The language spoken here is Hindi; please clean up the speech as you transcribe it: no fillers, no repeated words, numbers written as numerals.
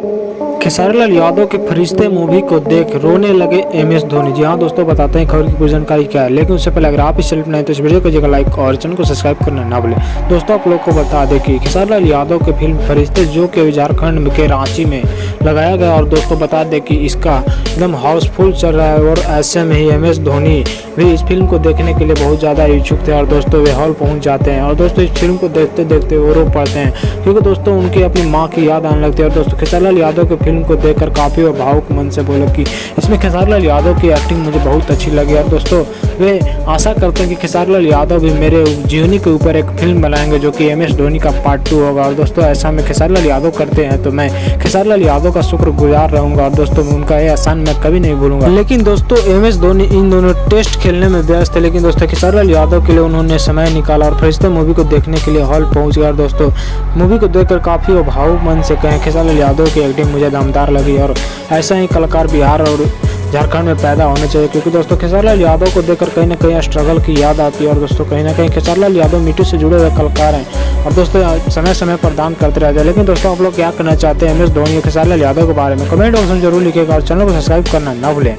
खेसारी लाल यादव के फरिश्ते मूवी को देख रोने लगे एमएस धोनी। जी हाँ दोस्तों, बताते हैं खबर की पूरी जानकारी क्या है, लेकिन उससे पहले अगर आप इस चैनल पर नए तो इस वीडियो को कीजिएगा लाइक और चैनल को सब्सक्राइब करना ना भूलें। दोस्तों आप लोग को बता दें कि खेसारी लाल यादव के फिल्म फरिश्ते जो कि झारखंड के रांची में लगाया गया, और दोस्तों बता दें कि इसका एकदम हाउसफुल चल रहा है। और ऐसे में ही एमएस धोनी भी इस फिल्म को देखने के लिए बहुत ज़्यादा इच्छुक थे और दोस्तों वे हॉल पहुँच जाते हैं और दोस्तों इस फिल्म को देखते देखते वो रो पड़ते हैं, क्योंकि दोस्तों उनकी अपनी माँ की याद आने लगती है। और दोस्तों खेसारी लाल यादव की फिल्म को देखकर काफ़ी वो भावुक मन से बोले कि इसमें खेसारी लाल यादव की एक्टिंग मुझे बहुत अच्छी लगी। और दोस्तों वे आशा करते हैं कि खेसारी लाल यादव भी मेरे जीवनी के ऊपर एक फिल्म बनाएंगे जो कि एमएस धोनी का पार्ट 2 होगा। और दोस्तों ऐसा में खेसारी लाल यादव करते हैं तो मैं खेसारी लाल यादव का शुक्रगुजार रहूंगा और दोस्तों उनका ये एहसान मैं कभी नहीं भूलूंगा। लेकिन दोस्तों एमएस धोनी इन दोनों टेस्ट खेलने में व्यस्त थे, लेकिन दोस्तों खेसारी लाल यादव के लिए उन्होंने समय निकाला और फरिश्ते मूवी को देखने के लिए हॉल पहुंच गया। और दोस्तों मूवी को देखकर काफ़ी भावुक मन से कहें खेसारी लाल यादव की एक्टिंग मुझे दमदार लगी और ऐसा ही कलाकार बिहार और झारखंड में पैदा होने चाहिए, क्योंकि दोस्तों खेसारी लाल यादव को देखकर कहीं ना कहीं स्ट्रगल की याद आती है। और दोस्तों कहीं ना कहीं खेसारी लाल यादव मिट्टी से जुड़े हुए कलाकार हैं और दोस्तों समय समय पर दान करते रहते हैं। लेकिन दोस्तों आप लोग क्या करना चाहते हैं एमएस धोनी और खेसारी लाल यादव के बारे में कमेंट बॉक्स में जरूर लिखिएगा और चैनल को सब्सक्राइब करना ना भूलें।